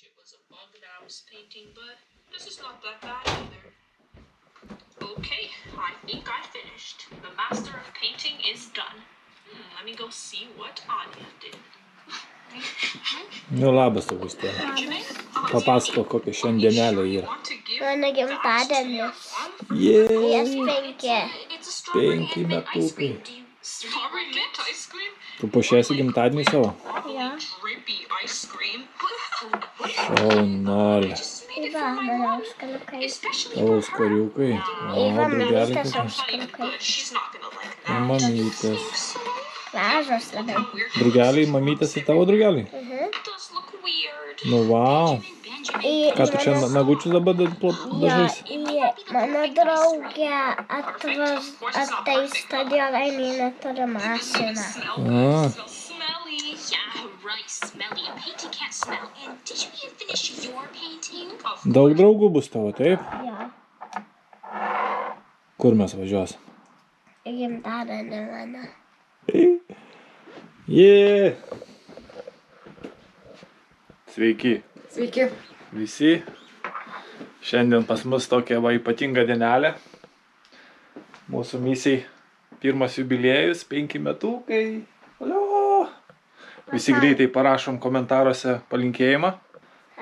It was a bug that I was painting, but this is not that bad either. Okay, I think I finished. The master of painting is done. Let me go see what Anya did. Nu, labas, Augustėlė. Papasako, kokia šiandienelė yra. Mano gimtadienis. Jas 5. 5 metukai. Strawberry mint ice cream? Tu puošiesi gimtadienį savo? Jo. Drippy ice cream? Šaunolė. Va, mano užkaliukai. Tavo skoriukai. O, drugeliai mamytės kokie. užkaliukai. She's not gonna like O, mamytės. Gražus labiau. Drugeliai, mamytės ir tavo drugeliai? It does look weird. Nu, vau. Ką tu čia nagučius dabar dažais? Mano draugė ateis, todėl jinai neturi mašiną. A, Smelly. Yeah, right, smelly. A painting can't smell. And did you even finish your painting? daug draugų bus tavo, taip? Jo, Kur mes važiuosim? gimtadienį mano. Jee! Sveiki Sveiki. visi. Šiandien pas mus tokia va ypatinga dienelė. Mūsų misijai pirmas jubiliejus, 5 metukai. Alio! Visi greitai parašom komentaruose palinkėjimą.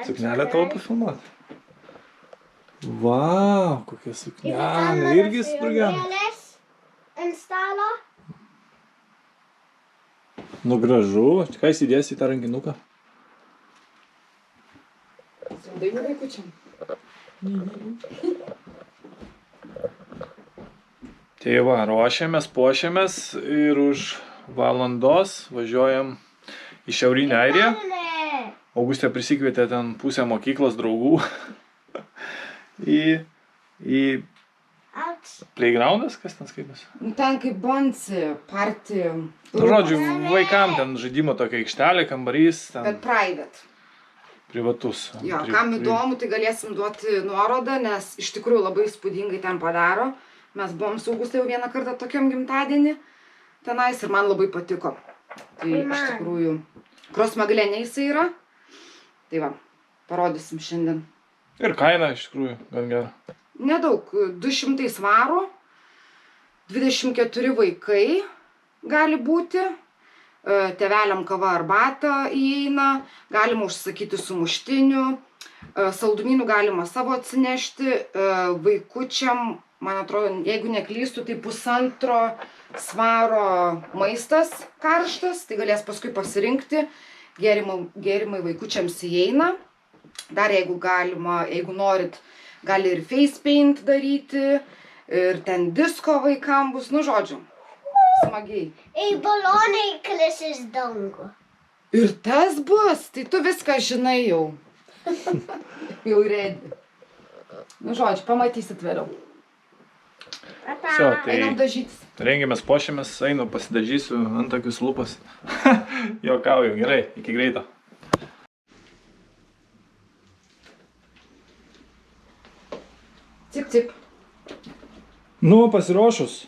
Suknelę tavo pafilmuot. Vau, kokia suknelė. Irgi su drugeliu. Ant stalo. Nu gražu. Ką įsidėsi į tą rankinuką? Saldainių vaikučiam. Tai va, ruošiamės, puošiamės ir už valandos važiuojam į Šiaurinę Airiją. Augustė prisikvietė ten pusę mokyklos draugų į playgroundas, kas ten skaitas? Ten kaip bonsi, party. Nu, žodžiu, vaikam ten žaidimo tokia aikštelė, kambarys, Bet ten private. privatus. Jo, kam įdomu, tai galėsim duoti nuorodą, nes iš tikrųjų labai įspūdingai ten padaro. Mes buvom su Auguste jau vieną kartą tokiam gimtadienį tenais ir man labai patiko. Tai iš tikrųjų, Krosmaglene jisai yra. Tai va, parodysim šiandien. Ir kaina iš tikrųjų gan gera. Nedaug, 200 svarų, 24 vaikai gali būti, tėveliam kava arbata įeina, galima užsakyti sumuštinių, saldumynų galima savo atsinešti, vaikučiam, man atrodo, jeigu neklystu, tai 1,5 svaro maistas karštas, tai galės paskui pasirinkti, gėrimai vaikučiams įeina, dar jeigu galima, jeigu norit, gali ir face paint daryti, ir ten disko vaikam bus, nu žodžiu, smagiai. Balonai kris iš dangų. Ir tas bus, tai tu viską žinai jau. Jau ready. Nu žodžiu, pamatysit vėliau. Всё, tai Einam dažytis. rengiamės, puošiamės, einu pasidažysiu antakius lūpas. Juokauju, gerai, iki greito. Cip, cip. Nu, pasiruošus.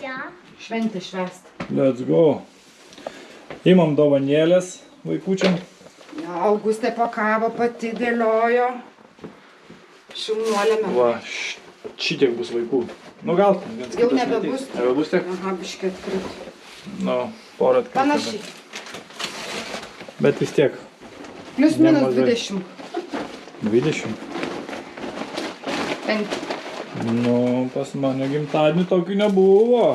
Jo. Šventę švęst. Let's go. Imam dovanėlės vaikučiam. Ja, Augustė pakavo, pati dėliojo. Šaunuolėme. Va, šitiek bus vaikų. Nu gal, viens Jau kitas nebebus. matys. Nebebus tiek? Aha, biškį atkrit. Nu, porą atkritę. Panašiai. Bet vis tiek. Plius minus Nemažai. 20. 20. Bent. Nu, pas mane gimtadienį tokių nebuvo.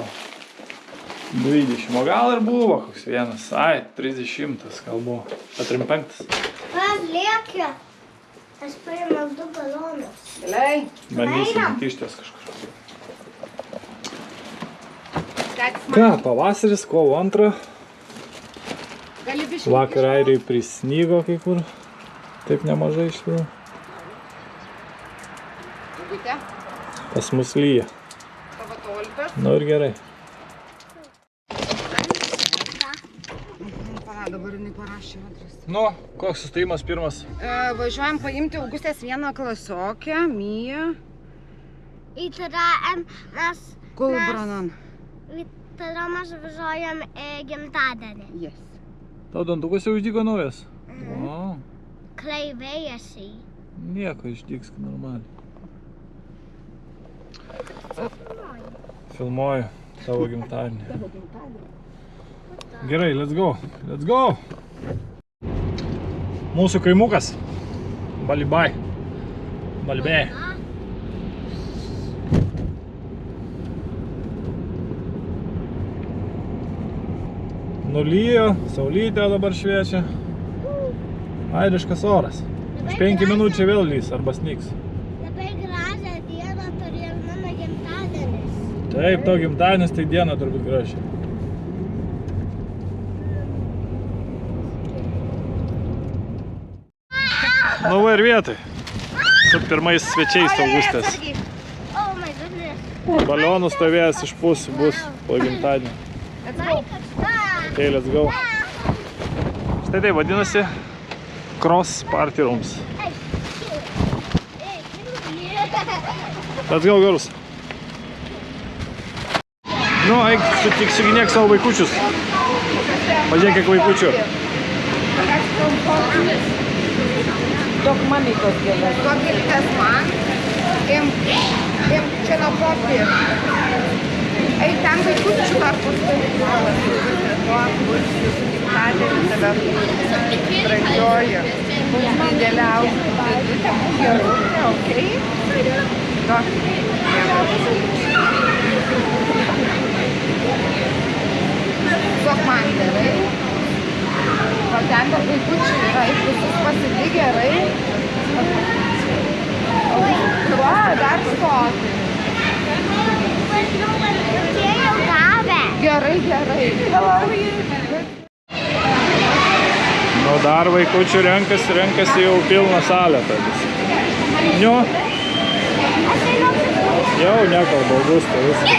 20. O gal ir buvo koks vienas. Ai, 30 gal buvo. 35. Lėkia. Aš paėmiau 2 balonus. Giliai. Bandysim kištis kažkur. Ką, pavasaris, kovo 2. Gali biškį. Vakar Airijai prisnygo kai kur. Taip nemažai iš tikrųjų. Augutė, Pas mus lyja. tavo tolpės. Nu ir gerai. Pala, dabar jinai parašė adresą. Nu, koks sustojimas pirmas? Važiuojam paimti Augustės vieną klasiokę, Miją. I tada Kulbranan. mes važiuojam gimtadienį. Yes. Tau dantukas jau uždygo naujas? O, Kreivėjasi. Nieko, išdygs normaliai. Filmuoju tavo gimtadienį. Gerai, let's go. Let's go. Mūsų kaimukas. Balibai. Balbė. Nulyjo, saulytė dabar šviečia. Airiškas oras. Už 5 minučių vėl lys arba snigs. Labai gražią dieną turėjo mano gimtadienis. Taip, tavo gimtadienis, tai diena turbūt graži. Nu va ir vietoj. Su pirmais svečiais Augustės. Oh my goodness. Balionų stovėjęs iš pusių bus po gimtadienį. Okay, let's go. Štai tai vadinasi Cross Party Rooms. Let's go, girls. Nu, eik, susiginėk savo vaikučius. Pažiūrėk, kiek vaikučių. Duok mami tos gėlės. Duok gėlės man. Imk čia nuo popį. Eik ten vaikučių karpus. Brangioji. Dideliausia. Gerai, okei. Duok. Duok man gerai. O ten dar vaikučių yra, visus pasidį gerai. Va, dar stoti. Jie jau gavę. Gerai. Nu, dar vaikučių renkasi jau pilną salę. Niu. Jau nekalba Augustė, viskas.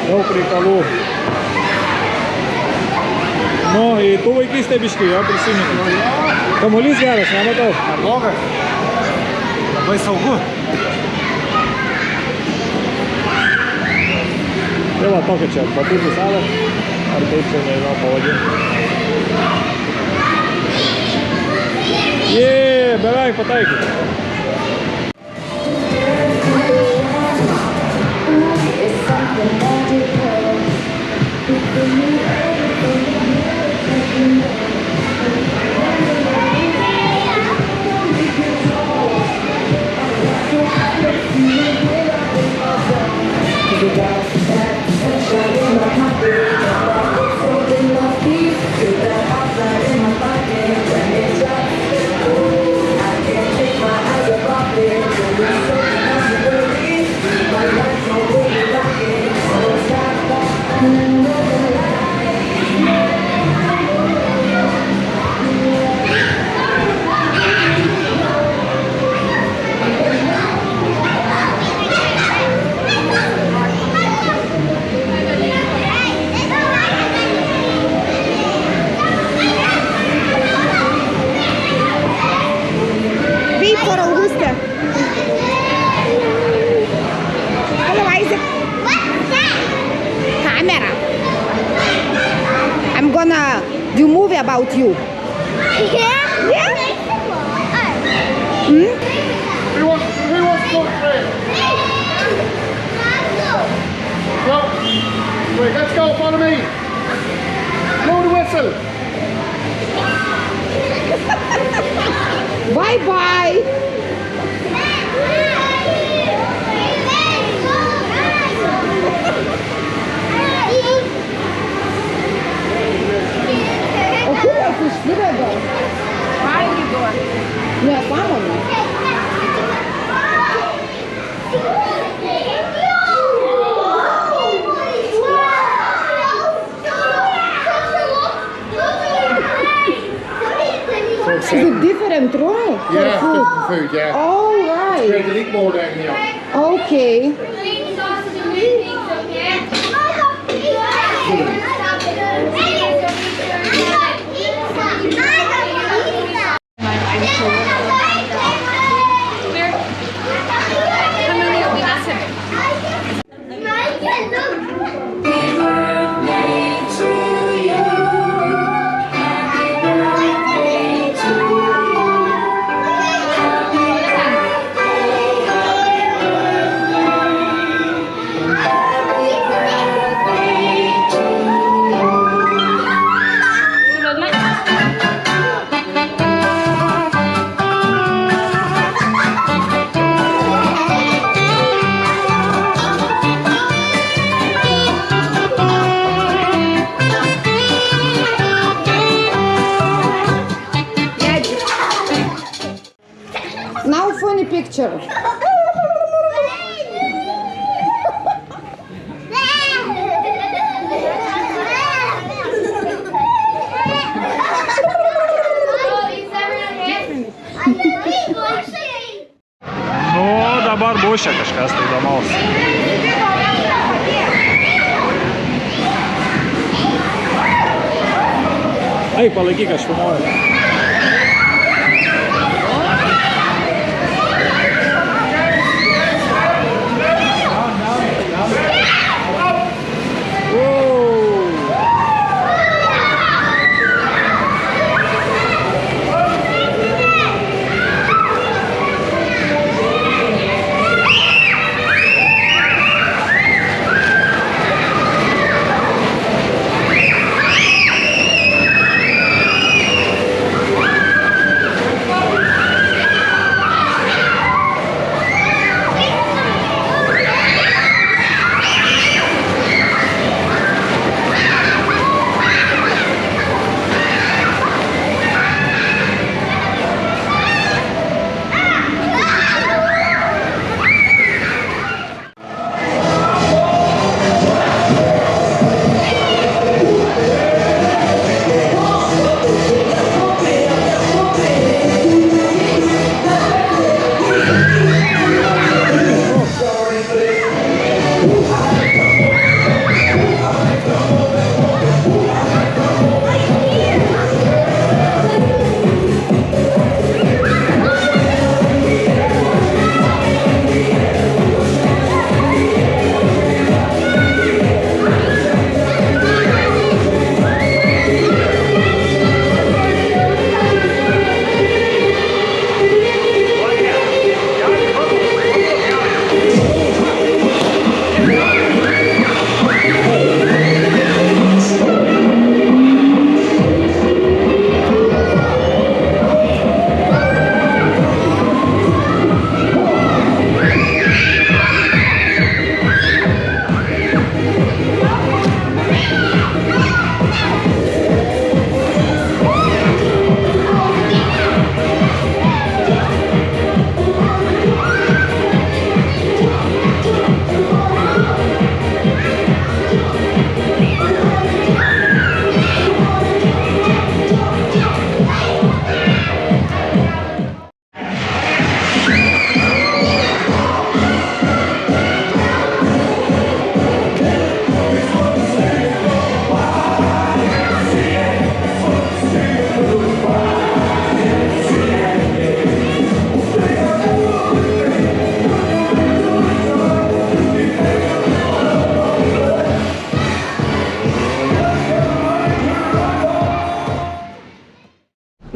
Daug reikalų. Nu, į tų vaikystę biškį, jo prisimenu. Kamuolys geras, nematau. Neblogas. Labai saugu. Tai va, tokia čia batutų salė. Ar taip čia nežinau pavadinti. Jee, beveik pataikė. Do movie about you. Yeah? Who wants to talk to him? Well, wait, let's go, follow me. Blow the whistle. Bye-bye. O kur jos išsiveda? Valgydo. Nesąmonė. Is it different room? For Yeah, food? different food, yeah. Oh, right. We're going to eat more down here. Okay. bus čia kažkas tai įdomaus. Ai, palaikyk, aš filmuoju.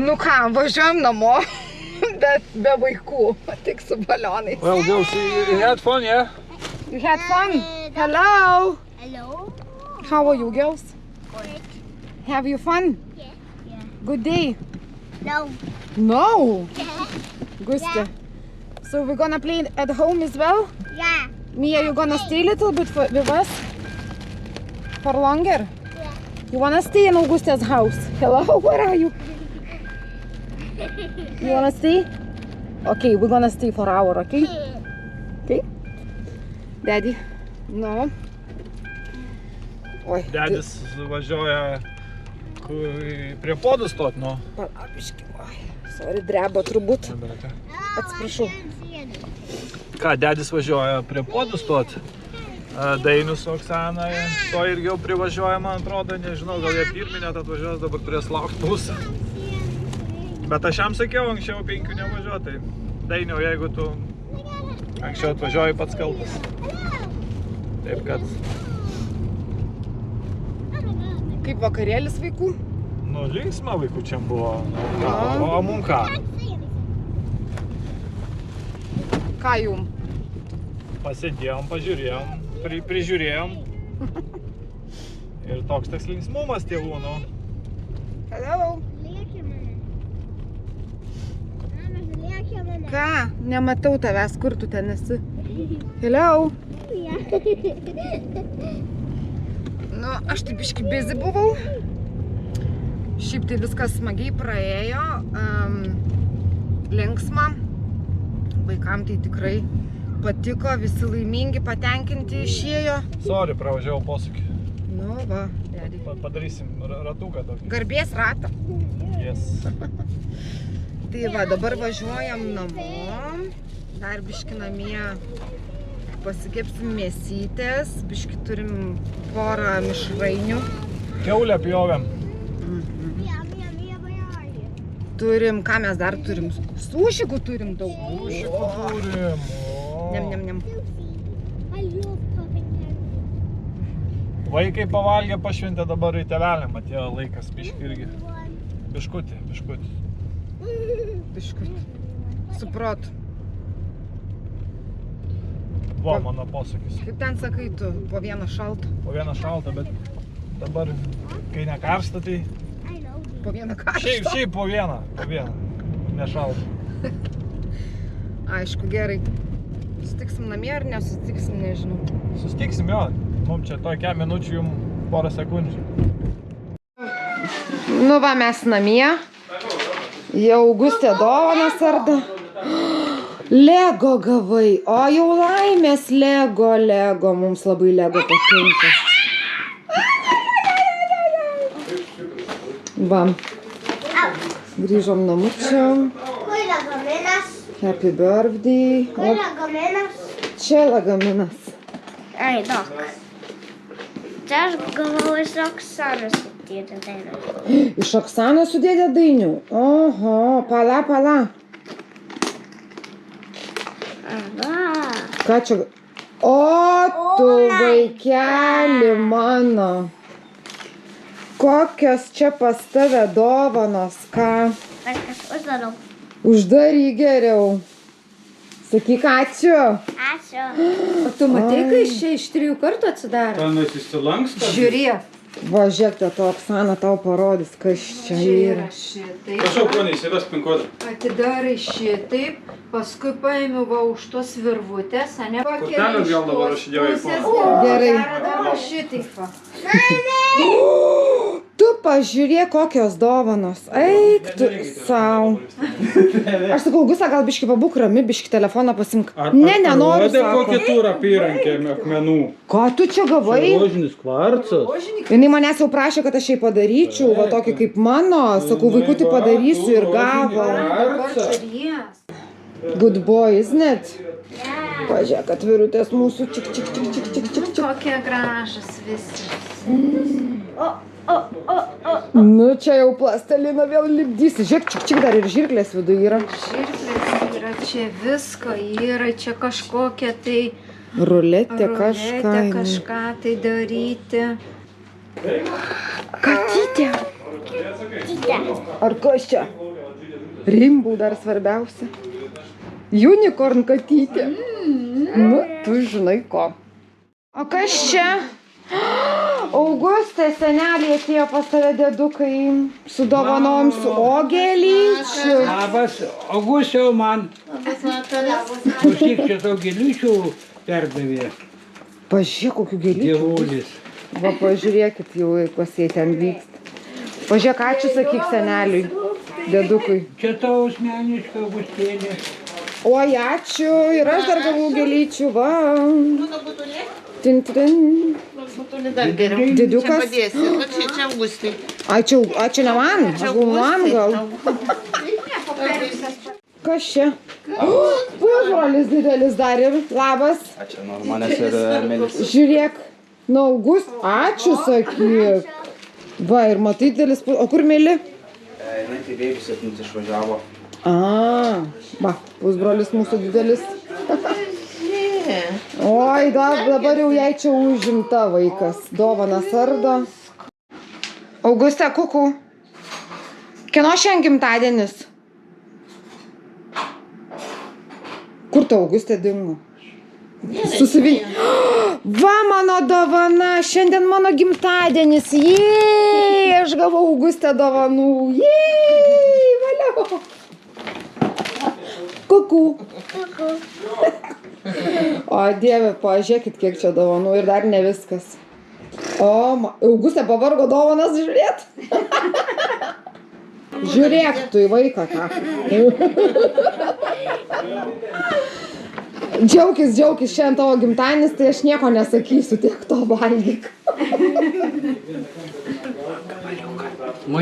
Nu ką, važiuojam namo, bet be vaikų, tik su balionais. Well, girls, you had fun, yeah? You had fun? Hello! Hello? How are you, girls? Good. Have you fun? Yeah. Good day? No. No! Gusti. So we're gonna play at home as well? Yeah. Mia, you gonna stay a little bit with us? For longer? Yeah. You wanna stay in Augusta's house? Hello, where are you? You wanna stay? Okay, we're gonna stay for an hour, okay? Okay? Daddy? No. Oi. Dedis važiuoja prie podų stot, nu. Palabiški, oi. Sorry, dreba turbūt. Atsiprašau. Ką, dedis važiuoja prie podų stot. Dainius su Oksana, to irgi jau privažiuoja, man atrodo, nežinau, gal jie pirminė atvažiuos, dabar turės laukti mūsų. Bet aš jam sakiau, anksčiau 5 nevažiuoju, tai Dainiau, jeigu tu anksčiau atvažiuoji, pats kaltas. Taip kad... Kaip vakarėlis vaikų? Nu, linksma vaikų čia buvo. O mum ką? Ką jum? Pasėdėjom, pažiūrėjom, prižiūrėjom. Ir toks tas linksmumas tėvų, nu. Hello? Mama. Ką? Nematau tavęs, kur tu ten esi. Hello? Nu, aš taip biškį busy buvau. Šiaip tai viskas smagiai praėjo. Linksma. Vaikam tai tikrai patiko, visi laimingi, patenkinti išėjo. Sorry, pravažiavau posūkį. Nu va, daddy. Padarysim ratuką tokį. Garbės ratą. Yes. Tai va, dabar važiuojam namo. Dar biški namie pasikepsim mėsytės, biški turim porą mišrainių. Kiaulę pjovėm. Turim, ką mes dar turim? Sušikų turim daug. Sušikų turim. Nem. Vaikai pavalgė, pašventė, dabar į tėvelėm atėjo laikas biški irgi. Biškutį. Biškutį. Suprot. Va, mano posakis. Kaip ten sakai tu, po vieną šaltą? Po vieną šaltą, bet dabar, kai nekarsta, tai... Po vieną karštą? Šiaip po vieną. Nešaltą. Aišku, gerai. Sutiksim namie ar nesutiksim, nežinau. Sustiksim, jo. Mums čia tokia minučių, jums porą sekundžių. Nu va, mes namie. Jau Augustė dovanas arda. Lego gavai. O jau laimės Lego. Mums labai Lego patinka. Va. Grįžom namučiam. Kur lagaminas? Happy birthday. Kur lagaminas? Čia lagaminas. Ai, dok. Čia aš gavau iš Oksanos dėdė dainių. Iš Oksanos su dėdė dainių? Oho, pala. Ką čia? O, tu vaikeli mano. Kokios čia pas tave dovanos, ką? Kažkas uždarau. Uždary geriau. Sakyk ačiū. Ačiū. O tu matai, kai iš 3 kartų atsidaro? Panas įsilanksta. Žiūrėk. Va, žiūrėk, to Oksana tau parodys, kas čia yra. Šitaip. Prašau, poniai, įsives pin kodą. Atidarai šitaip, paskui paėmiau va už tos virvutės, ane? Kortelę vėl dabar aš įdėjau į foną. Gerai. Dar šitaip va. Tu pažiūrėk, kokios dovanos. Eik tu sau. Aš sakau, Augusta, gal biški pabūk rami, biški telefoną pasimk. Ne, nenoriu, Parodė, kokią sako. turą apyrankė akmenų. Ką tu čia gavai? Rožinis kvarcas. Jinai manęs jau prašė, kad aš jai padaryčiau, va tokį kaip mano. Sakau, vaikutį padarysiu ir gavo. Good boy, isn't it? Pažiūrėk, atvirutės mūsų čik. Kokie gražus visi. Nu, čia jau plastelina vėl lipdysi. Žiūrėk, čik dar ir žirklės viduje yra. Žirklės yra, čia visko yra, čia kažkokia tai Ruletė ruletė, kažką. kažką tai daryti. Katytė. Ar kas čia? Rainbow dar svarbiausia. Unicorn katytė. Nu, tu žinai ko. O kas čia? Augustė, seneliai atėjo pas tave dėdukai su dovanom, su ogelyčiu. Labas, Augustiau man. Klausyk, čia tau gėlyčių perdavė Pažiūrėk, kokių gėlyčių. dievulis. Va, pažiūrėkit jau, pas jie ten vyksta. Pažiūrėk, ačiū sakyk seneliui, dėdukui. Čia tau asmeniškai, Augustėlė. Oi, ačiū, ir aš dar gavau gėlyčių, va. Tin. Dėdukas. Čia Augustai. Ačiū ne man, man gal. Kas čia? Pusbrolis didelis dar ir labas. Ačiū, Normanės ir Melis. Žiūrėk, nu August, ačiū sakyk. Va, ir matai didelis, o kur Meli? Jinai tai babysit išvažiavo. Va, pusbrolis mūsų didelis. Oi, dabar jau jai čia užimta vaikas. Dovanas ardo. Augustė, kuku. Kieno šiandien gimtadienis? Kur tau Augustė dingo? Susivy. Va, mano dovana. Šiandien mano gimtadienis. Jei, aš gavau Augustė dovanų. Jei, valiau. Kuku. O Dieve, pažiūrėkit, kiek čia dovanų ir dar ne viskas. O, Augustė pavargo dovanas žiūrėt. Žiūrėk tu į vaiką ką. Džiaukis, šiandien tavo gimtadienis, tai aš nieko nesakysiu, tiek to valgyk.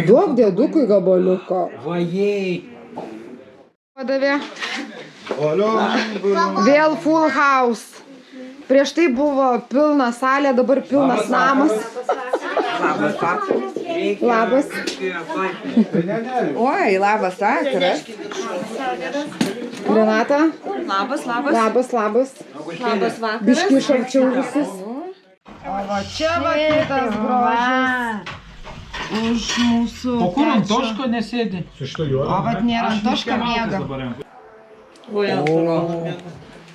Duok dėdukui gabaliuką. Vajei. Padavė Vėl full house. Prieš tai buvo pilna salė, dabar pilnas namas. Labas. Oi, labas vakaras. Renata. Labas, labas. Labas, labas. Labas vakaras. Biški iš arčiau visus. O va čia va kitas grožis. Už mūsų O kur ant pečių. toško nesėdi? Su šito juo. O vat nėra ant toško miega. Oi, atrodo.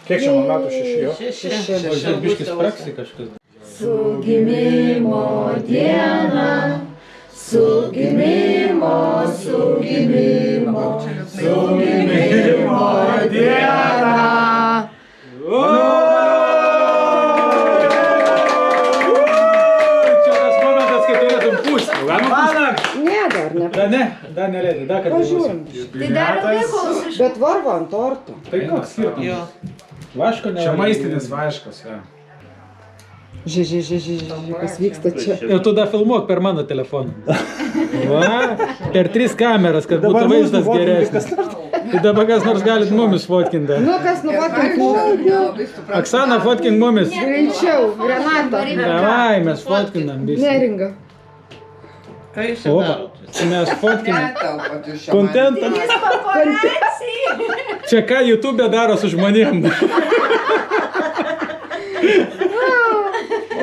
Kiek čia man metų 6 jo? Šeši. Biškis praksi kažkas. Su gimimo diena, su gimimo diena. Čia tas momentas, kai turėtum pūsti. Ne, dar ne. Dar nereikia, dar kartą. Pažiūrim. Tai dar ilgai kol Bet varvo ant torto. Tai koks skirtumas? Jo. Vaško ne. Čia maistinis vaškas, ja. Žiūrėk, kas vyksta čia. Ir tu dar filmuok per mano telefoną. Va, per 3 kameras, kad būtų vaizdas geresnis. Tai dabar kas nors galit mumis fotkinti. Nu, kas nufotkink mūsų. Oksana, fotkink mumis. Greičiau, Renata. Davai, mes fotkinam visi. Neringa. Ką jūs čia O, darot? mes fotkinam. Kontentą. Čia ką YouTube daro su žmonėm.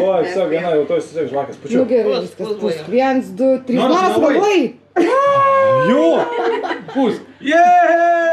O, viso, viena jau to įsisek žvakės. Nu Pučiu. gerai, viskas pusk. 1, 2, 3. Nors davai. labai. Jo! Pusk. Yeah!